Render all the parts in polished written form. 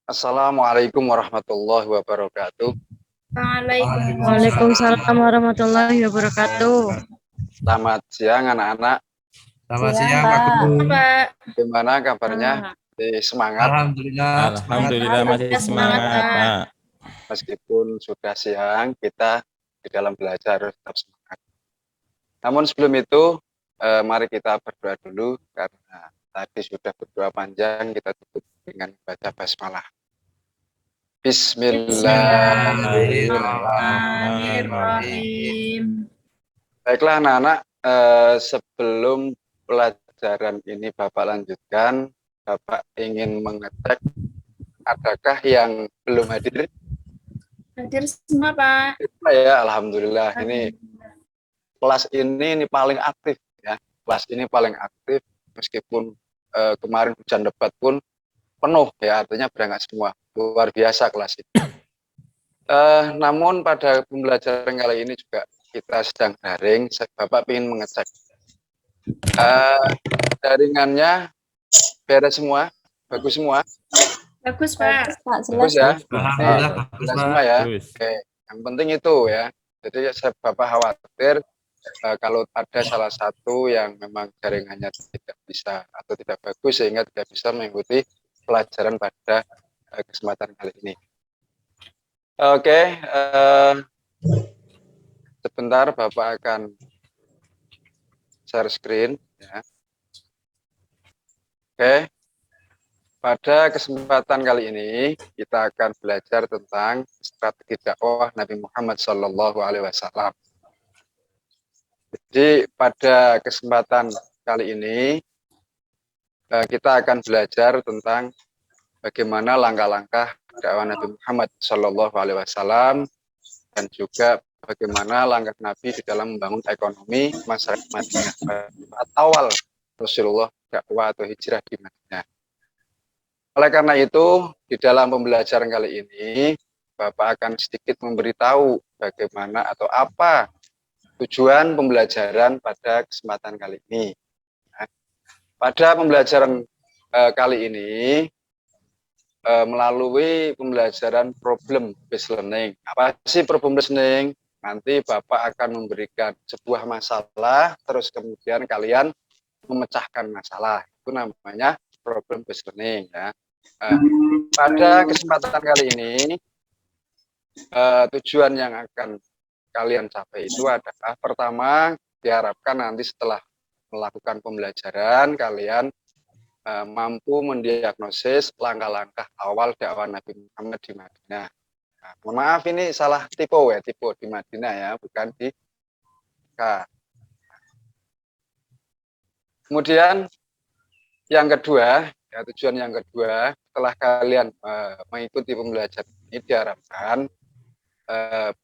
Assalamualaikum warahmatullahi wabarakatuh. Waalaikumsalam warahmatullahi wabarakatuh. Selamat siang anak-anak. Selamat siang Pak Guru. Gimana kabarnya? Semangat Alhamdulillah. Alhamdulillah masih semangat, Pak. meskipun sudah siang, kita di dalam belajar harus tetap semangat. Namun sebelum itu, mari kita berdoa dulu karena tadi sudah berdoa panjang, kita tutup dengan baca basmalah. Bismillahirrahmanirrahim. Baiklah anak-anak, sebelum pelajaran ini Bapak lanjutkan, Bapak ingin mengecek adakah yang belum hadir? Hadir semua, Pak. Ya, alhamdulillah. Ini kelas ini paling aktif ya. Kelas ini paling aktif meskipun kemarin hujan lebat pun penuh ya, artinya berangkat semua. Luar biasa kelas ini. Namun pada pembelajaran kali ini juga kita sedang daring. Bapak ingin mengecek jaringannya beres semua, bagus semua. Bagus, Pak. Bagus ya. Alhamdulillah bagus, Semua ya. Bagus. Oke, yang penting itu ya. Jadi Bapak khawatir kalau ada salah satu yang memang jaringannya tidak bisa atau tidak bagus sehingga tidak bisa mengikuti pelajaran pada kesempatan kali ini. Oke, sebentar Bapak akan share screen ya. Oke, pada kesempatan kali ini kita akan belajar tentang strategi dakwah Nabi Muhammad SAW. Jadi pada kesempatan kali ini kita akan belajar tentang bagaimana langkah-langkah dakwah Nabi Muhammad SAW dan juga bagaimana langkah Nabi di dalam membangun ekonomi masyarakat Madinah saat awal Rasulullah dakwah atau hijrah di Madinah. Oleh karena itu, di dalam pembelajaran kali ini, Bapak akan sedikit memberitahu bagaimana atau apa tujuan pembelajaran pada kesempatan kali ini. Pada pembelajaran kali ini, melalui pembelajaran problem based learning. Apa sih problem based learning? Nanti Bapak akan memberikan sebuah masalah, terus kemudian kalian memecahkan masalah. Itu namanya problem based learning ya. Pada kesempatan kali ini, tujuan yang akan kalian capai itu adalah pertama, diharapkan nanti setelah melakukan pembelajaran, kalian mampu mendiagnosis langkah-langkah awal dakwah Nabi Muhammad di Madinah. Nah, mohon maaf ini salah tipe ya, tipe di Madinah ya, bukan di Mekah. Kemudian yang kedua, ya, tujuan yang kedua, setelah kalian mengikuti pembelajaran ini diharapkan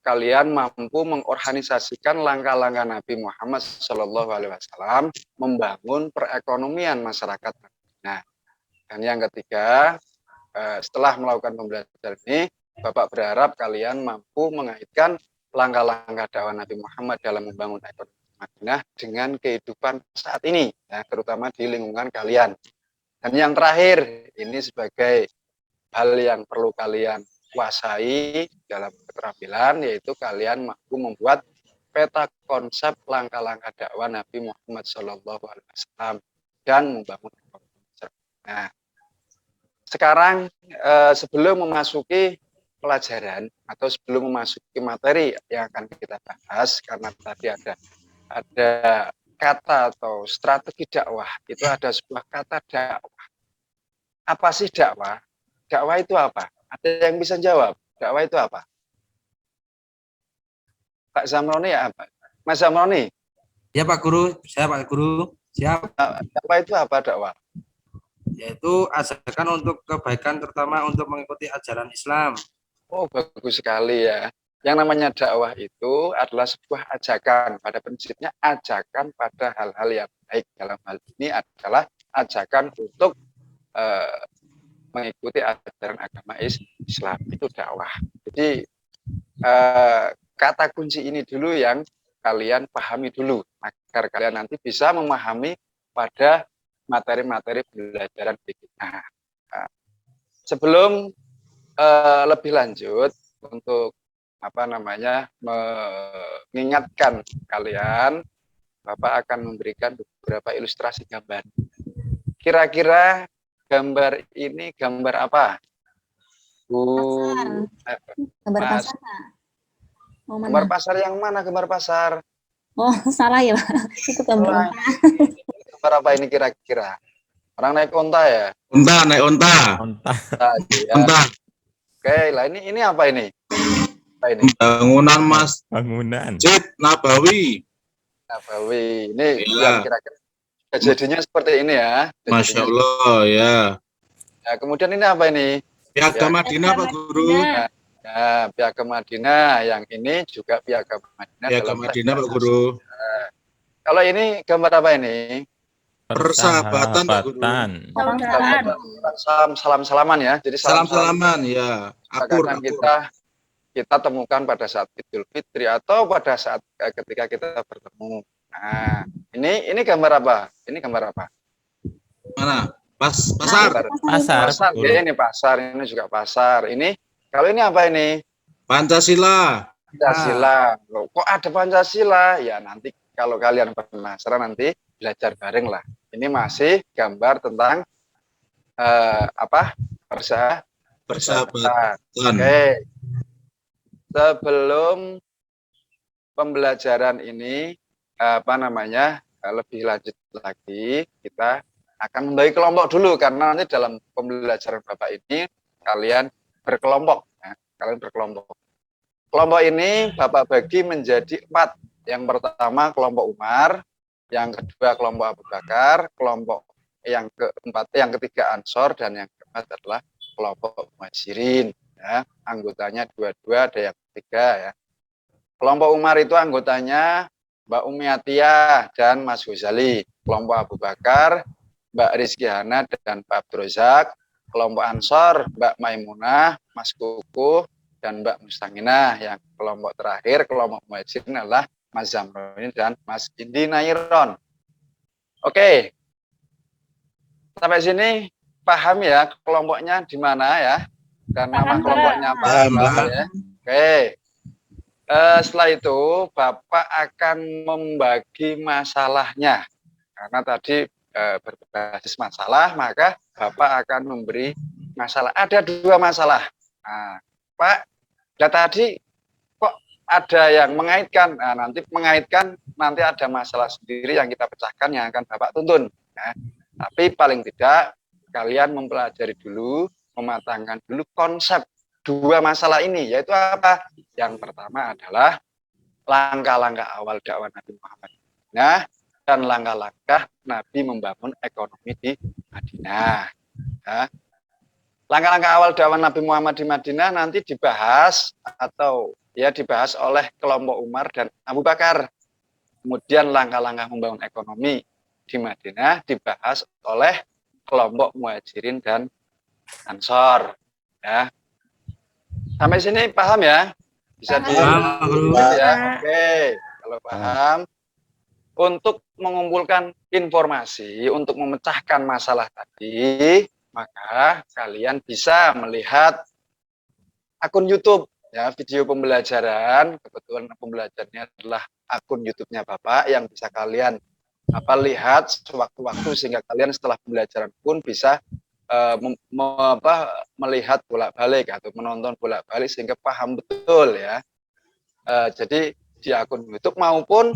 kalian mampu mengorganisasikan langkah-langkah Nabi Muhammad SAW membangun perekonomian masyarakat. Nah, dan yang ketiga, setelah melakukan pembelajaran ini, Bapak berharap kalian mampu mengaitkan langkah-langkah dakwah Nabi Muhammad dalam membangun ekonomi Madinah dengan kehidupan saat ini, ya, terutama di lingkungan kalian. Dan yang terakhir, ini sebagai hal yang perlu kalian kuasai dalam keterampilan, yaitu kalian mampu membuat peta konsep langkah-langkah dakwah Nabi Muhammad SAW dan membangun ekonomi. Nah, sekarang sebelum memasuki pelajaran atau sebelum memasuki materi yang akan kita bahas, karena tadi ada kata atau strategi dakwah, itu ada sebuah kata dakwah. Apa sih dakwah? Dakwah itu apa? Ada yang bisa jawab? Dakwah itu apa? Pak Zamroni ya apa? Mas Zamroni? Ya Pak Guru, saya Pak Guru. Siap. Dakwah itu apa dakwah? Yaitu ajakan untuk kebaikan, terutama untuk mengikuti ajaran Islam. Oh, bagus sekali ya. Yang namanya dakwah itu adalah sebuah ajakan. Pada prinsipnya ajakan pada hal-hal yang baik. Dalam hal ini adalah ajakan untuk mengikuti ajaran agama Islam. Itu dakwah. Jadi kata kunci ini dulu yang kalian pahami dulu. Agar kalian nanti bisa memahami pada materi-materi pembelajaran berikutnya. Sebelum lebih lanjut untuk apa namanya mengingatkan kalian, Bapak akan memberikan beberapa ilustrasi gambar. Kira-kira gambar ini gambar apa? Gambar Mas, pasar, Pak. Oh, mana? gambar pasar yang mana gambar pasar? Oh, salah ya, Pak. Itu gambar Salah. unta. Gambar apa ini kira-kira? Orang naik onta ya? Unta, naik unta. Onta. Ya. Unta. Oke, lah ini apa ini? Apa ini? Bangunan Bangunan. Masjid Nabawi. Nabawi. Ini Iya. yang kira-kira kejadiannya seperti ini ya. Masya Allah, ya. Ya, kemudian ini apa ini? Piagam Ya. Madinah, Pak Guru. Ya, Piagam Madinah. Yang ini juga Piagam Madinah. Piagam dalam Madinah, Pak teks Guru. Kalau ini gambar apa ini? Persahabatan, Pak Guru. Persahabatan. Salam-salaman ya. Jadi Salam-salaman, ya. Akur, akan akur. kita temukan pada saat Idul Fitri atau pada saat ketika kita bertemu. Nah, ini gambar apa? Ini gambar apa? Mana? Pasar. Pasar. Pasar. Guru. Ya, ini pasar. Ini juga pasar. Ini kalau ini apa ini? Pancasila. Pancasila. Loh, kok ada Pancasila? Ya nanti kalau kalian penasaran nanti belajar bareng lah. Ini masih gambar tentang apa? Persahabatan. Oke. Sebelum pembelajaran ini apa namanya lebih lanjut lagi, kita akan membagi kelompok dulu karena nanti dalam pembelajaran Bapak ini kalian berkelompok. Ya, kalian berkelompok. Kelompok ini Bapak bagi menjadi 4. Yang pertama kelompok Umar, yang kedua kelompok Abu Bakar, kelompok yang keempat, yang ketiga Ansor, dan yang keempat adalah kelompok Muhajirin. Ya, anggotanya dua-dua, ada yang ketiga ya. Kelompok Umar itu anggotanya Mbak Umi Atiyah dan Mas Ghazali. Kelompok Abu Bakar, Mbak Rizky Hana dan Pak Abdurrazak. Kelompok Ansor, Mbak Maimunah, Mas Kukuh, dan Mbak Mustanginah. Yang kelompok terakhir, kelompok Muhajirin adalah Mas Zamroni dan Mas Indi Nairon. Oke. Sampai sini paham ya kelompoknya di mana ya? Dan nama kelompoknya apa? Ya. Oke. Setelah itu Bapak akan membagi masalahnya. Karena tadi berbasis masalah, maka Bapak akan memberi masalah. Ada 2 masalah. Nah, Pak, tadi kok ada yang mengaitkan. Nah, nanti ada masalah sendiri yang kita pecahkan yang akan Bapak tuntun. Nah, tapi paling tidak kalian mempelajari dulu, mematangkan dulu konsep 2 masalah ini, yaitu apa? Yang pertama adalah langkah-langkah awal dakwah Nabi Muhammad dan langkah-langkah Nabi membangun ekonomi di Madinah. Ya. Langkah-langkah awal dakwah Nabi Muhammad di Madinah nanti dibahas atau ya dibahas oleh kelompok Umar dan Abu Bakar. Kemudian langkah-langkah membangun ekonomi di Madinah dibahas oleh kelompok Muhajirin dan Ansor. Ya. Sampai sini paham ya? Bisa Paham, ya. Oke, kalau paham. Untuk mengumpulkan informasi, untuk memecahkan masalah tadi, maka kalian bisa melihat akun YouTube ya, video pembelajaran. Kebetulan pembelajarannya adalah akun YouTube-nya Bapak yang bisa kalian lihat sewaktu-waktu sehingga kalian setelah pembelajaran pun bisa melihat bolak-balik atau menonton bolak-balik sehingga paham betul ya. Jadi di akun YouTube maupun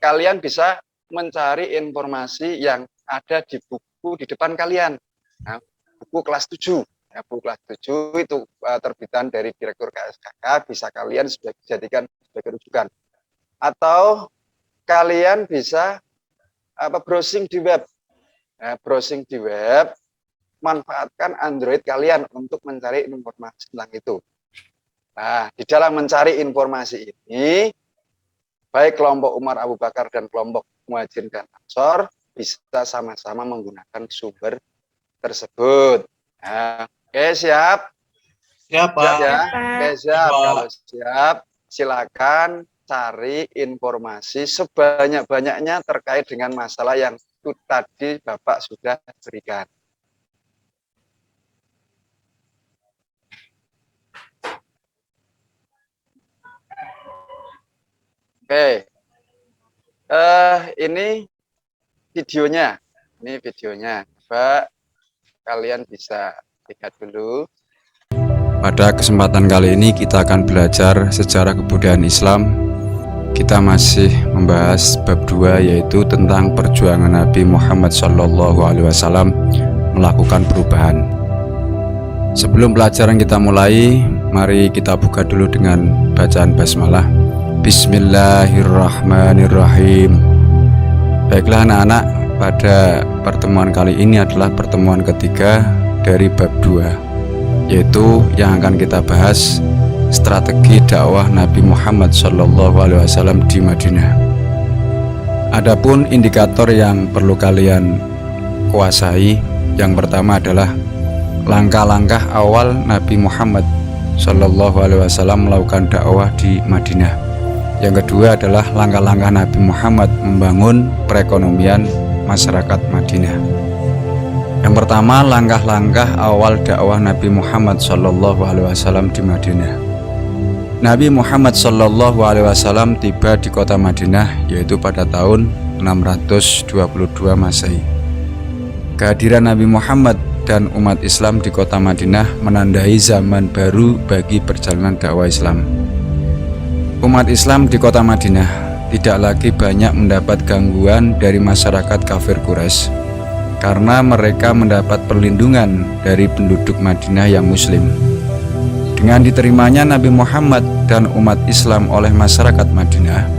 kalian bisa mencari informasi yang ada di buku di depan kalian. Nah, buku kelas 7. Ya, buku kelas 7 itu terbitan dari Direktur KSKK, bisa kalian jadikan sebagai rujukan. Atau kalian bisa browsing di web. Nah, browsing di web, manfaatkan Android kalian untuk mencari informasi tentang itu. Nah, di dalam mencari informasi ini, baik kelompok Umar Abu Bakar dan kelompok Muhajirin dan Ansor bisa sama-sama menggunakan sumber tersebut. Nah, oke, siap? Siap, Pak. Siap ya? Oke, siap. Pak. Kalau siap, silakan cari informasi sebanyak-banyaknya terkait dengan masalah yang tadi Bapak sudah berikan. Oke. Ini videonya. Ini videonya. Coba kalian bisa lihat dulu. Pada kesempatan kali ini kita akan belajar sejarah kebudayaan Islam. Kita masih membahas bab 2, yaitu tentang perjuangan Nabi Muhammad SAW melakukan perubahan. Sebelum pelajaran kita mulai, mari kita buka dulu dengan bacaan basmalah. Bismillahirrahmanirrahim. Baiklah anak-anak, pada pertemuan kali ini adalah pertemuan ketiga dari bab 2, yaitu yang akan kita bahas strategi dakwah Nabi Muhammad SAW di Madinah. Adapun indikator yang perlu kalian kuasai, yang pertama adalah langkah-langkah awal Nabi Muhammad SAW melakukan dakwah di Madinah. Yang kedua adalah langkah-langkah Nabi Muhammad membangun perekonomian masyarakat Madinah. Yang pertama, langkah-langkah awal dakwah Nabi Muhammad SAW di Madinah. Nabi Muhammad SAW tiba di kota Madinah yaitu pada tahun 622 Masehi. Kehadiran Nabi Muhammad dan umat Islam di kota Madinah menandai zaman baru bagi perjalanan dakwah Islam. Umat Islam di kota Madinah tidak lagi banyak mendapat gangguan dari masyarakat kafir Quraisy karena mereka mendapat perlindungan dari penduduk Madinah yang muslim. Dengan diterimanya Nabi Muhammad dan umat Islam oleh masyarakat Madinah,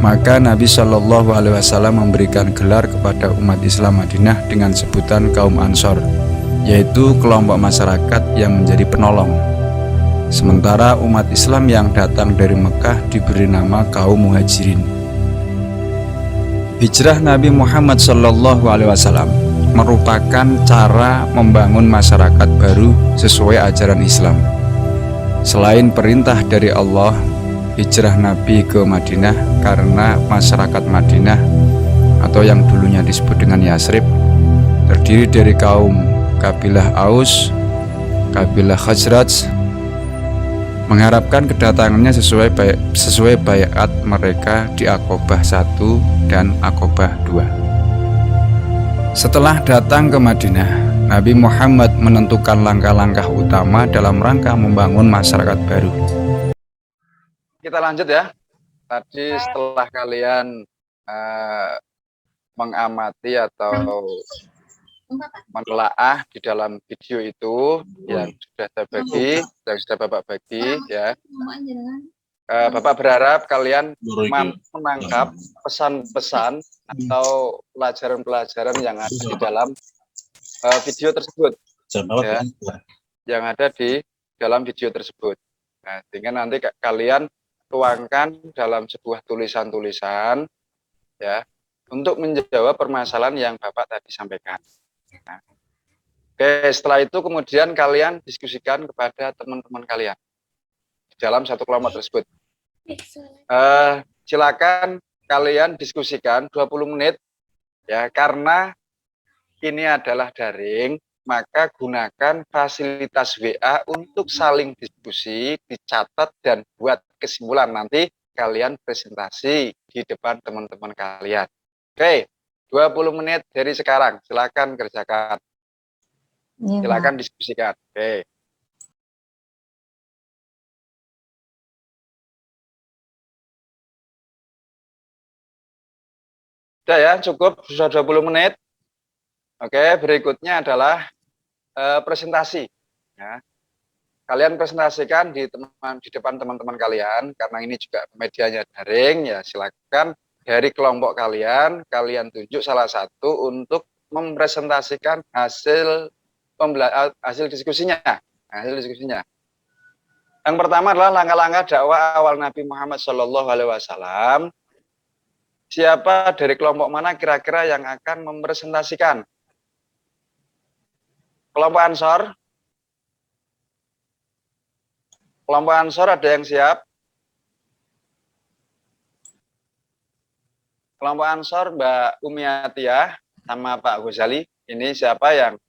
maka Nabi SAW memberikan gelar kepada umat Islam Madinah dengan sebutan kaum Ansor, yaitu kelompok masyarakat yang menjadi penolong. Sementara umat Islam yang datang dari Mekah diberi nama kaum Muhajirin. Hijrah Nabi Muhammad SAW merupakan cara membangun masyarakat baru sesuai ajaran Islam. Selain perintah dari Allah, hijrah Nabi ke Madinah karena masyarakat Madinah atau yang dulunya disebut dengan Yasrib terdiri dari kaum kabilah Aus, kabilah Khazraj, mengharapkan kedatangannya sesuai baiat mereka di Aqobah 1 dan Aqobah 2. Setelah datang ke Madinah, Nabi Muhammad menentukan langkah-langkah utama dalam rangka membangun masyarakat baru. Kita lanjut ya. Tadi setelah kalian mengamati atau menelaah di dalam video itu yang sudah saya bagi, yang sudah Bapak bagi ya. Bapak berharap kalian mampu menangkap pesan-pesan atau pelajaran-pelajaran yang ada di dalam video tersebut ya, yang ada di dalam video tersebut. Nah, sehingga nanti kalian tuangkan dalam sebuah tulisan-tulisan ya untuk menjawab permasalahan yang Bapak tadi sampaikan. Nah, oke, setelah itu kemudian kalian diskusikan kepada teman-teman kalian di dalam satu kelompok tersebut. Silakan kalian diskusikan 20 menit ya, karena ini adalah daring, maka gunakan fasilitas WA untuk saling diskusi, dicatat dan buat kesimpulan. Nanti kalian presentasi di depan teman-teman kalian. Oke, 20 menit dari sekarang, silakan kerjakan. Silakan diskusikan. Oke. Sudah ya, cukup, sudah 20 menit. Oke, berikutnya adalah presentasi. Ya. Kalian presentasikan di depan teman-teman kalian, karena ini juga medianya daring, ya silakan dari kelompok kalian tunjuk salah satu untuk mempresentasikan hasil diskusinya. Hasil diskusinya. Yang pertama adalah langkah-langkah dakwah awal Nabi Muhammad SAW. Siapa dari kelompok mana kira-kira yang akan mempresentasikan? Kelompok Ansor? Kelompok Ansor ada yang siap? Kelompok Ansor Mbak Umi Atiyah sama Pak Ghazali. Ini siapa yang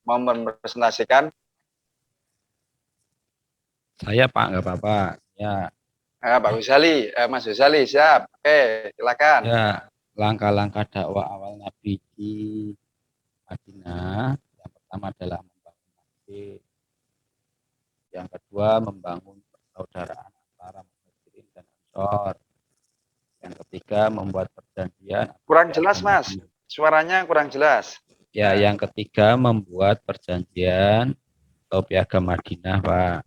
mau mempresentasikan? Saya Pak, nggak apa-apa. Ya, Pak Ghazali, Mas Ghazali, siap. Oke, silakan. Ya, langkah-langkah dakwah awal Nabi di Madinah. Yang pertama adalah membangun masjid. Yang kedua membangun persaudaraan antara Muhajirin dan Ansor. Yang ketiga membuat perjanjian. Kurang jelas, Mas. Suaranya kurang jelas. Ya, yang ketiga membuat perjanjian atau piagam Madinah, Pak.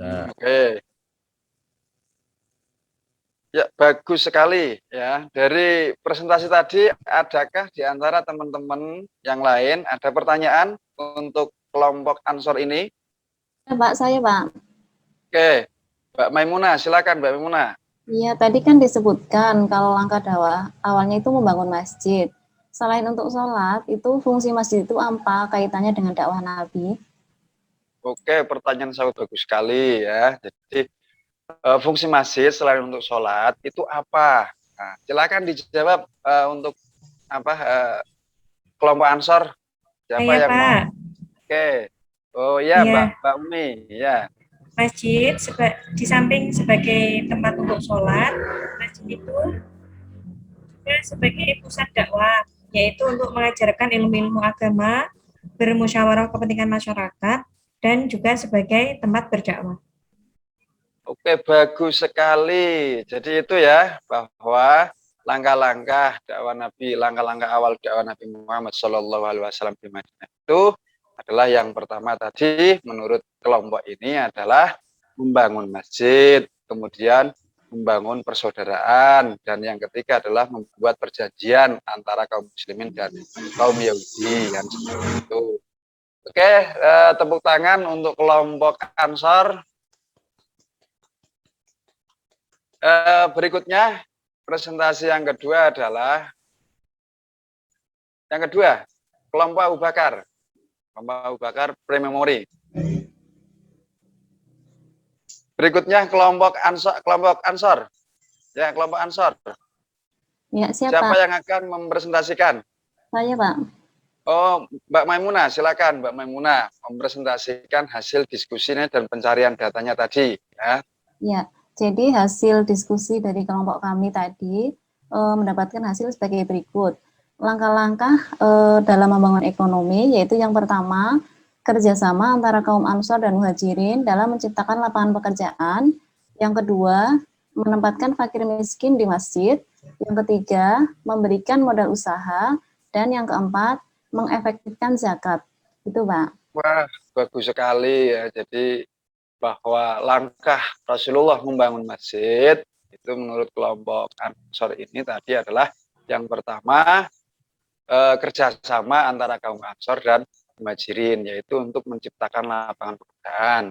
Nah, Oke. Ya, bagus sekali ya. Dari presentasi tadi, adakah di antara teman-teman yang lain ada pertanyaan untuk kelompok Ansor ini? Ya, Pak, saya Pak. Oke, Mbak Maimunah, silakan Mbak Maimunah. Iya, tadi kan disebutkan kalau langkah dakwah awalnya itu membangun masjid. Selain untuk sholat, itu fungsi masjid itu apa kaitannya dengan dakwah Nabi? Oke, pertanyaan sangat bagus sekali ya. Jadi fungsi masjid selain untuk sholat itu apa? Nah, silakan dijawab untuk apa kelompok Ansor. Siapa Saya, yang mau? Pak. Oke. Oh ya, Iya. Mbak Umi. Ya. Masjid di samping sebagai tempat untuk sholat, masjid itu juga sebagai pusat dakwah, yaitu untuk mengajarkan ilmu-ilmu agama, bermusyawarah kepentingan masyarakat, dan juga sebagai tempat berdakwah. Oke, bagus sekali. Jadi itu ya, bahwa langkah-langkah dakwah Nabi, langkah-langkah awal dakwah Nabi Muhammad SAW di Madinah itu adalah yang pertama tadi menurut kelompok ini adalah membangun masjid, kemudian membangun persaudaraan, dan yang ketiga adalah membuat perjanjian antara kaum muslimin dan kaum Yahudi, yang seperti itu. Oke, tepuk tangan untuk kelompok Ansor. Berikutnya, presentasi yang kedua adalah kelompok Abu Bakar. Kelompok Abu Bakar pre-memori. Berikutnya kelompok Ansor. Ya, kelompok Ansor. Ya, Siapa Pak? yang akan mempresentasikan? Saya, Pak. Oh, Mbak Maimunah, silakan Mbak Maimunah mempresentasikan hasil diskusinya dan pencarian datanya tadi. Ya. Ya, jadi hasil diskusi dari kelompok kami tadi mendapatkan hasil sebagai berikut. Langkah-langkah dalam membangun ekonomi, yaitu yang pertama, kerjasama antara kaum Ansor dan Muhajirin dalam menciptakan lapangan pekerjaan. Yang kedua, menempatkan fakir miskin di masjid. Yang ketiga, memberikan modal usaha. Dan yang keempat, mengefektifkan zakat. Itu, Pak. Wah, bagus sekali ya. Jadi bahwa langkah Rasulullah membangun masjid itu menurut kelompok Ansor ini tadi adalah yang pertama kerjasama antara kaum Ansor dan Muhajirin, yaitu untuk menciptakan lapangan pekerjaan,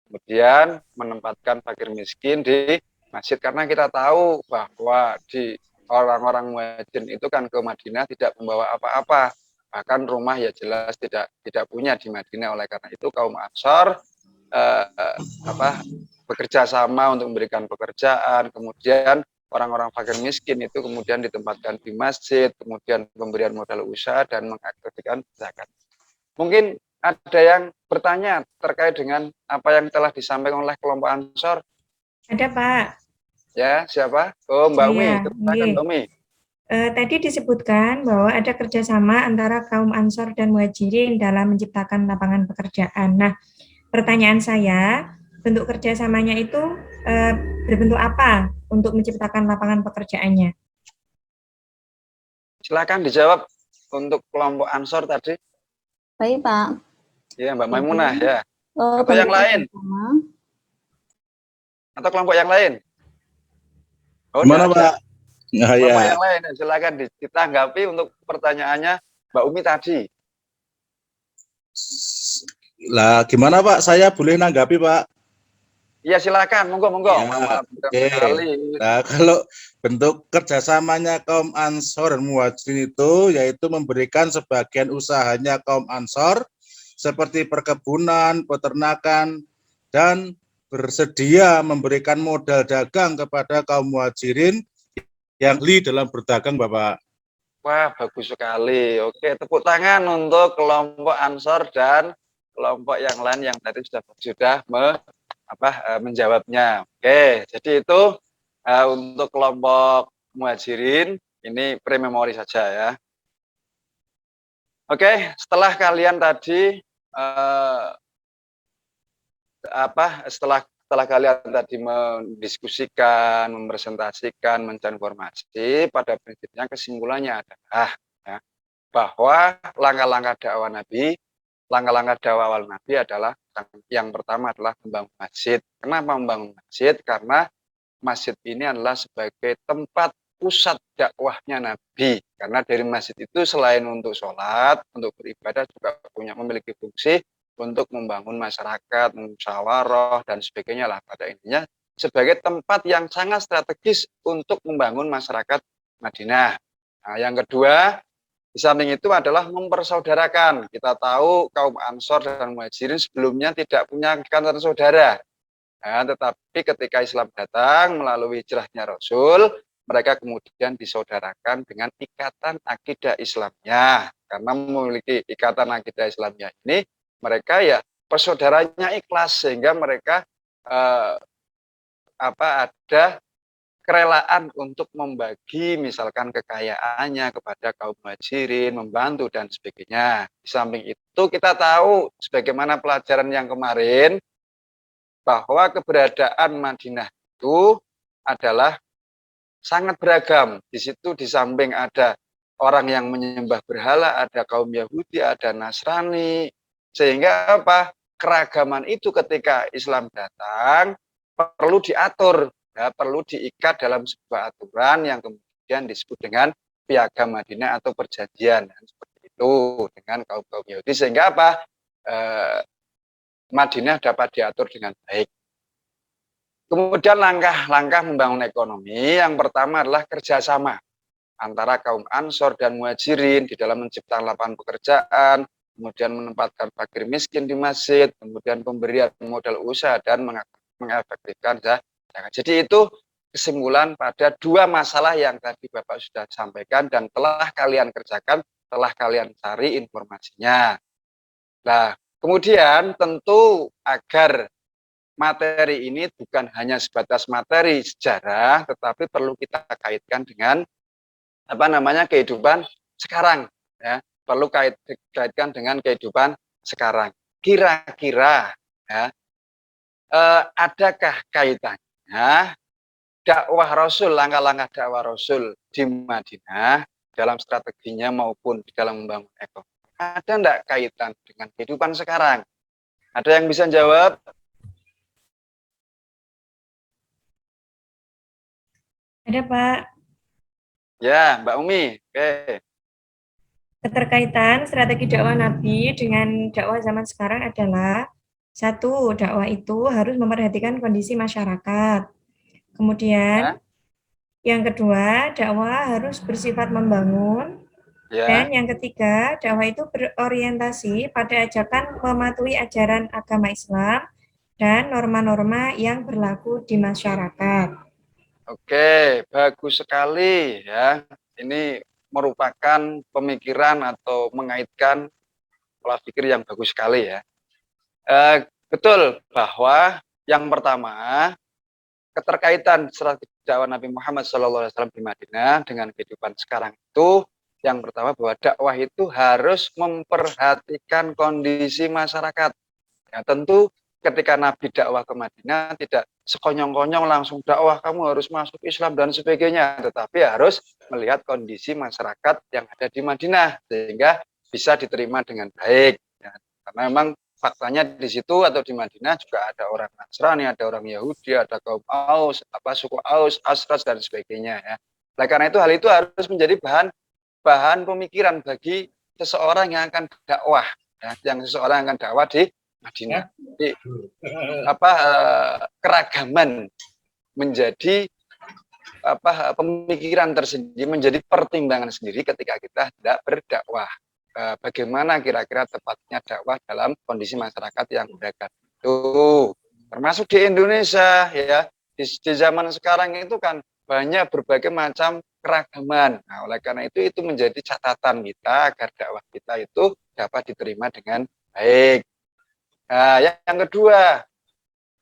kemudian menempatkan fakir miskin di masjid, karena kita tahu bahwa di orang-orang Muhajirin itu kan ke Madinah tidak membawa apa-apa, bahkan rumah ya jelas tidak punya di Madinah. Oleh karena itu kaum Ansor bekerja sama untuk memberikan pekerjaan, kemudian orang-orang fakir miskin itu kemudian ditempatkan di masjid, kemudian pemberian modal usaha dan mengaktifkan zakat. Mungkin ada yang bertanya terkait dengan apa yang telah disampaikan oleh kelompok Ansor? Ada, Pak. Ya, siapa? Oh, Mbak Umi. Silakan, Mbak Umi. Tadi disebutkan bahwa ada kerjasama antara kaum Ansor dan Muhajirin dalam menciptakan lapangan pekerjaan. Nah, pertanyaan saya, bentuk kerjasamanya itu berbentuk apa untuk menciptakan lapangan pekerjaannya? Silakan dijawab untuk kelompok Ansor tadi. Baik, Pak. Ya, Mbak Maimunah ya. Atau bentuk yang lain? pertama, Atau kelompok yang lain? Oh, Gimana, ada. Pak? Nah, Kelompok ya. yang lain, silakan ditanggapi untuk pertanyaannya Mbak Umi tadi. Lah, gimana, Pak? Saya boleh nanggapi, Pak? Iya, silakan, monggo. Ya, oke. Nah, kalau bentuk kerjasamanya kaum Ansor dan Muhajirin itu yaitu memberikan sebagian usahanya kaum Ansor seperti perkebunan, peternakan, dan bersedia memberikan modal dagang kepada kaum Muhajirin yang ahli dalam berdagang, Bapak. Wah, bagus sekali. Oke, tepuk tangan untuk kelompok Ansor dan kelompok yang lain yang tadi sudah menjawabnya. Oke, jadi itu untuk kelompok muhajirin ini pre-memori saja ya. Oke, setelah kalian tadi setelah kalian tadi mendiskusikan, mempresentasikan, mencari informasi, pada prinsipnya kesimpulannya adalah ya, bahwa langkah-langkah dakwah awal Nabi adalah yang pertama adalah membangun masjid. Kenapa membangun masjid? Karena masjid ini adalah sebagai tempat pusat dakwahnya Nabi. Karena dari masjid itu selain untuk sholat, untuk beribadah juga memiliki fungsi untuk membangun masyarakat, musyawarah dan sebagainya lah pada intinya sebagai tempat yang sangat strategis untuk membangun masyarakat Madinah. Nah, yang kedua, di samping itu adalah mempersaudarakan. Kita tahu kaum Ansor dan Muhajirin sebelumnya tidak punya ikatan saudara. Nah, tetapi ketika Islam datang melalui hijrahnya Rasul, mereka kemudian disaudarakan dengan ikatan akidah Islamnya. Karena memiliki ikatan akidah Islamnya ini, mereka ya persaudaranya ikhlas sehingga mereka ada kerelaan untuk membagi misalkan kekayaannya kepada kaum muhajirin, membantu dan sebagainya. Di samping itu kita tahu sebagaimana pelajaran yang kemarin bahwa keberadaan Madinah itu adalah sangat beragam. Di situ di samping ada orang yang menyembah berhala, ada kaum Yahudi, ada Nasrani. Sehingga keragaman itu ketika Islam datang perlu diatur, ya, perlu diikat dalam sebuah aturan yang kemudian disebut dengan Piagam Madinah atau perjanjian seperti itu dengan kaum Yahudi sehingga Madinah dapat diatur dengan baik. Kemudian langkah-langkah membangun ekonomi yang pertama adalah kerjasama antara kaum Ansor dan Muhajirin di dalam menciptakan lapangan pekerjaan, kemudian menempatkan fakir miskin di masjid, kemudian pemberian modal usaha dan mengefektifkan zakat. Jadi itu kesimpulan pada dua masalah yang tadi Bapak sudah sampaikan dan telah kalian kerjakan, telah kalian cari informasinya. Nah, kemudian tentu agar materi ini bukan hanya sebatas materi sejarah, tetapi perlu kita kaitkan dengan kehidupan sekarang, ya. Perlu kaitkan dengan kehidupan sekarang. Kira-kira ya, adakah kaitannya dakwah Rasul, langkah-langkah dakwah Rasul di Madinah dalam strateginya maupun di dalam membangun ekonomi? Ada enggak kaitan dengan kehidupan sekarang? Ada yang bisa jawab? Ada, Pak. Ya, Mbak Umi. Oke. Keterkaitan strategi dakwah Nabi dengan dakwah zaman sekarang adalah satu, dakwah itu harus memperhatikan kondisi masyarakat. Kemudian yang kedua, dakwah harus bersifat membangun. Dan yang ketiga, dakwah itu berorientasi pada ajakan mematuhi ajaran agama Islam dan norma-norma yang berlaku di masyarakat. Oke, bagus sekali ya. Ini merupakan pemikiran atau mengaitkan pola pikir yang bagus sekali ya. Betul bahwa yang pertama keterkaitan strategi dakwah Nabi Muhammad SAW di Madinah dengan kehidupan sekarang itu yang pertama bahwa dakwah itu harus memperhatikan kondisi masyarakat. Ya, tentu ketika Nabi dakwah ke Madinah tidak sekonyong-konyong langsung dakwah kamu harus masuk Islam dan sebagainya, tetapi harus melihat kondisi masyarakat yang ada di Madinah sehingga bisa diterima dengan baik. Ya, karena memang faktanya di situ atau di Madinah juga ada orang Nasrani, ada orang Yahudi, ada kaum Aus, suku Aus, Asras dan sebagainya. Ya. Oleh karena itu hal itu harus menjadi bahan pemikiran bagi seseorang yang akan dakwah, ya, yang seseorang akan dakwah di Madinah. Jadi, keragaman menjadi pemikiran tersendiri, menjadi pertimbangan sendiri ketika kita hendak berdakwah. Bagaimana kira-kira tepatnya dakwah dalam kondisi masyarakat yang beragam itu, termasuk di Indonesia ya. Di zaman sekarang itu kan banyak berbagai macam keragaman. Nah, oleh karena itu menjadi catatan kita agar dakwah kita itu dapat diterima dengan baik. Nah, yang kedua,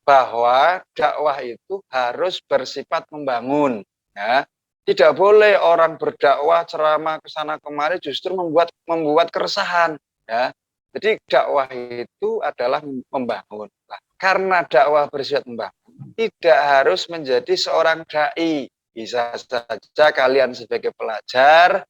bahwa dakwah itu harus bersifat membangun, ya. Tidak boleh orang berdakwah ceramah ke sana kemari justru membuat keresahan, ya. Jadi dakwah itu adalah membangun. Nah, karena dakwah bersifat membangun, tidak harus menjadi seorang dai. Bisa saja kalian sebagai pelajar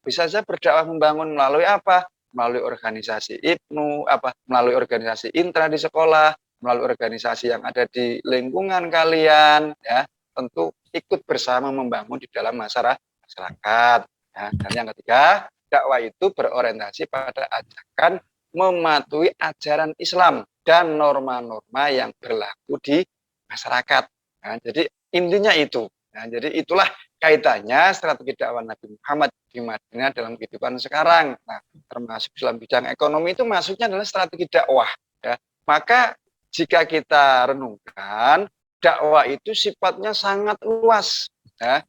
bisa saja berdakwah membangun melalui apa? Melalui organisasi IPNU, melalui organisasi intra di sekolah, melalui organisasi yang ada di lingkungan kalian, ya. Tentu ikut bersama membangun di dalam masyarakat. Ya. Dan yang ketiga, dakwah itu berorientasi pada ajakan mematuhi ajaran Islam dan norma-norma yang berlaku di masyarakat. Nah, jadi intinya itu. Nah, jadi itulah kaitannya strategi dakwah Nabi Muhammad di Madinah dalam kehidupan sekarang. Nah, termasuk dalam bidang ekonomi itu masuknya adalah strategi dakwah. Ya. Maka jika kita renungkan, dakwah itu sifatnya sangat luas. Ya.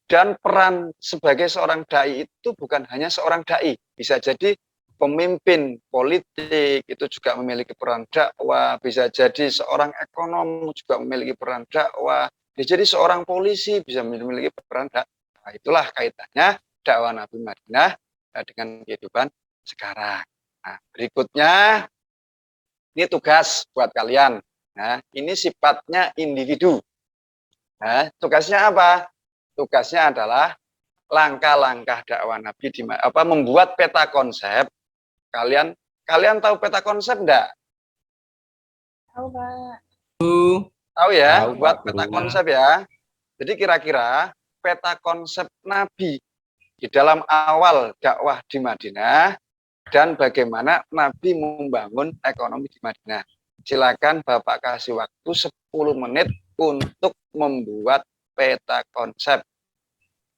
Dan peran sebagai seorang dai itu bukan hanya seorang dai, bisa jadi pemimpin politik itu juga memiliki peran dakwah, bisa jadi seorang ekonom juga memiliki peran dakwah, bisa jadi seorang polisi bisa memiliki peran dakwah. Nah, itulah kaitannya dakwah Nabi Madinah dengan kehidupan sekarang. Nah, berikutnya ini tugas buat kalian. Nah, ini sifatnya individu. Nah, tugasnya apa? Tugasnya adalah langkah-langkah dakwah Nabi membuat peta konsep. Kalian tahu peta konsep enggak? Tahu, Pak. Tahu ya, Tahu, buat Pak peta Guru. konsep ya. Jadi kira-kira peta konsep Nabi di dalam awal dakwah di Madinah dan bagaimana Nabi membangun ekonomi di Madinah. Silakan Bapak kasih waktu 10 menit untuk membuat peta konsep.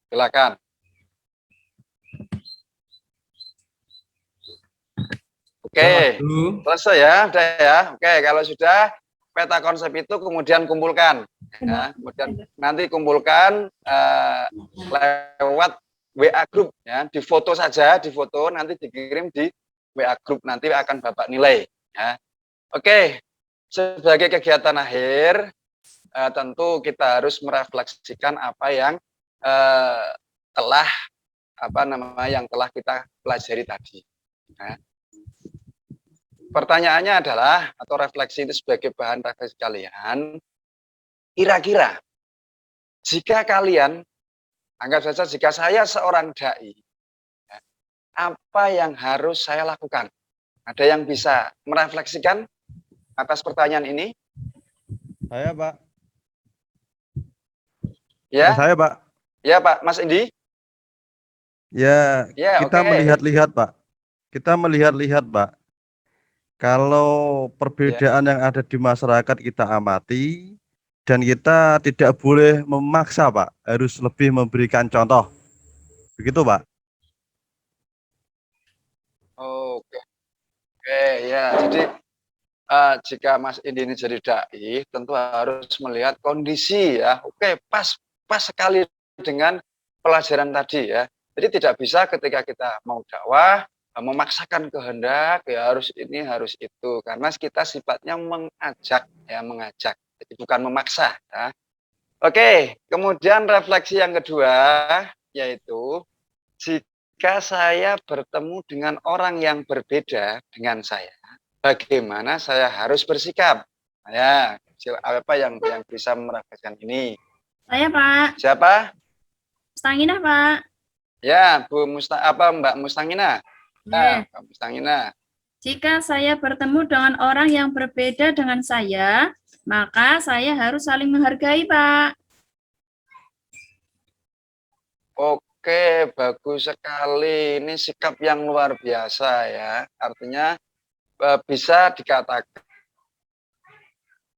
Silakan. Oke, selesai ya, udah ya. Oke, kalau sudah peta konsep itu kemudian kumpulkan, ya. Kemudian nanti kumpulkan lewat WA group, ya. Difoto saja, difoto nanti dikirim di WA group, nanti akan Bapak nilai. Ya. Oke, sebagai kegiatan akhir, tentu kita harus merefleksikan apa yang telah kita pelajari tadi. Nah, pertanyaannya adalah, atau refleksi itu sebagai bahan refleksi kalian, kira-kira jika kalian, anggap saja jika saya seorang dai, apa yang harus saya lakukan? Ada yang bisa merefleksikan atas pertanyaan ini? Saya, Pak. Ya, Saya, Pak. ya Pak, Mas Indi. Ya, Ya, kita oke. melihat-lihat, Pak. Kita melihat-lihat, Pak. Kalau perbedaan yang ada di masyarakat kita amati, dan kita tidak boleh memaksa, Pak. Harus lebih memberikan contoh. Begitu, Pak. Oke, oke ya. Jadi jika Mas Indi ini jadi dai, tentu harus melihat kondisi ya. Oke, pas sekali dengan pelajaran tadi ya. Jadi tidak bisa ketika kita mau dakwah memaksakan kehendak ya harus ini harus itu, karena kita sifatnya mengajak ya, mengajak. Jadi bukan memaksa ya. Oke, kemudian refleksi yang kedua yaitu jika saya bertemu dengan orang yang berbeda dengan saya, bagaimana saya harus bersikap? Ya, apa yang bisa merefleksikan ini? Saya, Pak. Siapa? Mustanginah, Pak. Ya, Mbak Mustanginah. Nah, Mbak Mustanginah. Jika saya bertemu dengan orang yang berbeda dengan saya, maka saya harus saling menghargai, Pak. Oke, bagus sekali. Ini sikap yang luar biasa ya. Artinya bisa dikatakan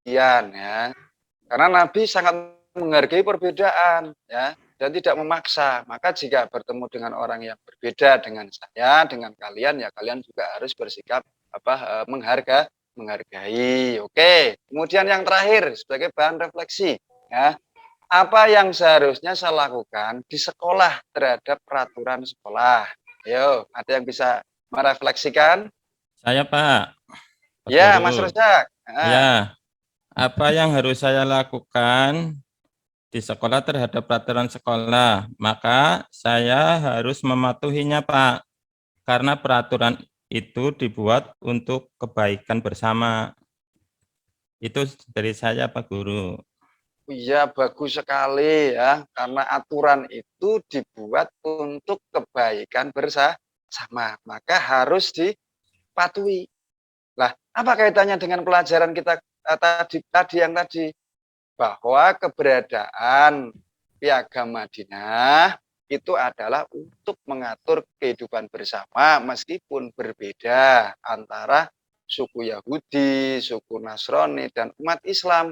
ya. Karena Nabi sangat menghargai perbedaan ya dan tidak memaksa. Maka jika bertemu dengan orang yang berbeda dengan saya, dengan kalian ya kalian juga harus bersikap menghargai. Oke. Kemudian yang terakhir sebagai bahan refleksi ya. Apa yang seharusnya saya lakukan di sekolah terhadap peraturan sekolah? Ayo, ada yang bisa merefleksikan? Saya, Pak. Ya, Mas Rozak. Ya, Apa yang harus saya lakukan di sekolah terhadap peraturan sekolah? Maka saya harus mematuhinya, Pak. Karena peraturan itu dibuat untuk kebaikan bersama. Itu dari saya, Pak Guru. Iya, bagus sekali ya. Karena aturan itu dibuat untuk kebaikan bersama. Maka harus dipatuhi. Lah, apa kaitannya dengan pelajaran kita tadi bahwa keberadaan Piagam Madinah itu adalah untuk mengatur kehidupan bersama meskipun berbeda antara suku Yahudi, suku Nasrani, dan umat Islam.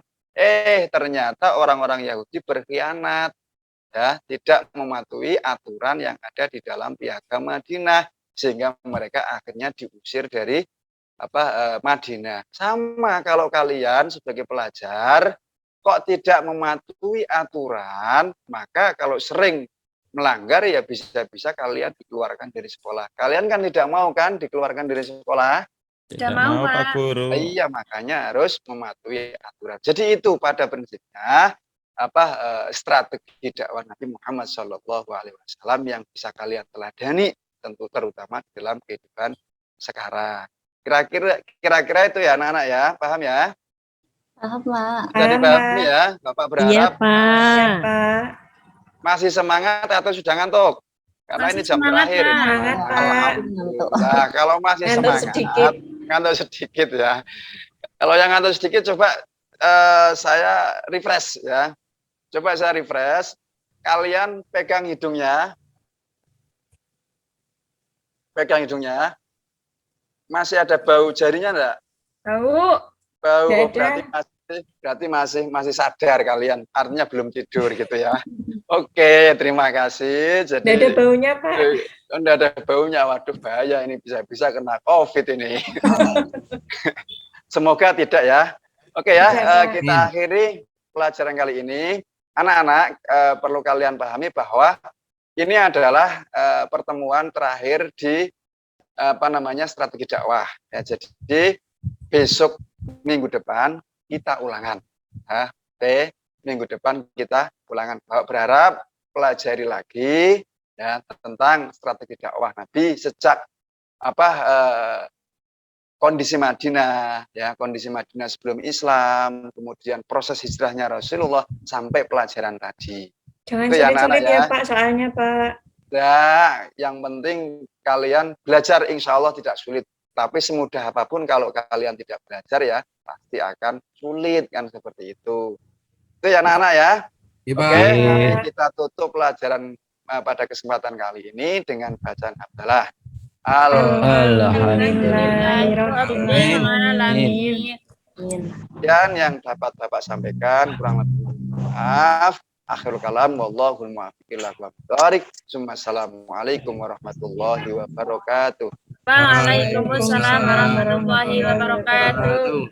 Ternyata orang-orang Yahudi berkhianat, ya, tidak mematuhi aturan yang ada di dalam Piagam Madinah, sehingga mereka akhirnya diusir dari Madinah. Sama kalau kalian sebagai pelajar kok tidak mematuhi aturan, maka kalau sering melanggar ya bisa-bisa kalian dikeluarkan dari sekolah. Kalian kan tidak mau kan dikeluarkan dari sekolah? Tidak mau, Pak Guru. Iya, makanya harus mematuhi aturan. Jadi itu pada prinsipnya strategi dakwah Nabi Muhammad SAW yang bisa kalian teladani, tentu terutama dalam kehidupan sekarang. Kira-kira itu ya anak-anak ya, paham ya? Paham, Pak. Jadi paham ya, Bapak berharap. Iya, Pak. Masih semangat atau sudah ngantuk? Karena Masih ini jam semangat, terakhir. Pak. Semangat, Pak. Nah, kalau masih Ngantuk semangat, sedikit. ngantuk sedikit ya. Kalau yang ngantuk sedikit, coba saya refresh ya. Coba saya refresh. Kalian pegang hidungnya. Pegang hidungnya. Masih ada bau jarinya enggak? Tahu. Bau, Nggak ada. berarti masih sadar kalian. Artinya belum tidur gitu ya. Oke, terima kasih. Jadi Nggak ada baunya, Pak. Nggak ada baunya. Waduh, bahaya ini, bisa-bisa kena COVID ini. Semoga tidak ya. Oke ya, kita akhiri pelajaran kali ini. Anak-anak, perlu kalian pahami bahwa ini adalah pertemuan terakhir di strategi dakwah. Ya, jadi besok minggu depan kita ulangan. Minggu depan kita ulangan. Berharap pelajari lagi ya tentang strategi dakwah Nabi sejak kondisi Madinah, ya, kondisi Madinah sebelum Islam, kemudian proses hijrahnya Rasulullah sampai pelajaran tadi. Jangan Itu ya, sulit-sulit anak-anak, ya, Pak, soalnya, Pak. Ya, yang penting kalian belajar, insya Allah tidak sulit. Tapi semudah apapun kalau kalian tidak belajar ya pasti akan sulit kan, seperti itu. Itu ya anak-anak ya. Oke, kita tutup pelajaran pada kesempatan kali ini dengan bacaan Abdallah. Alhamdulillahirrahmanirrahim. Dan yang dapat Bapak sampaikan kurang lebih maaf. Akhirul kalam, wallahul muwaffiq ila aqwamit thoriq. Assalamualaikum warahmatullahi wabarakatuh. Waalaikumsalam warahmatullahi wabarakatuh.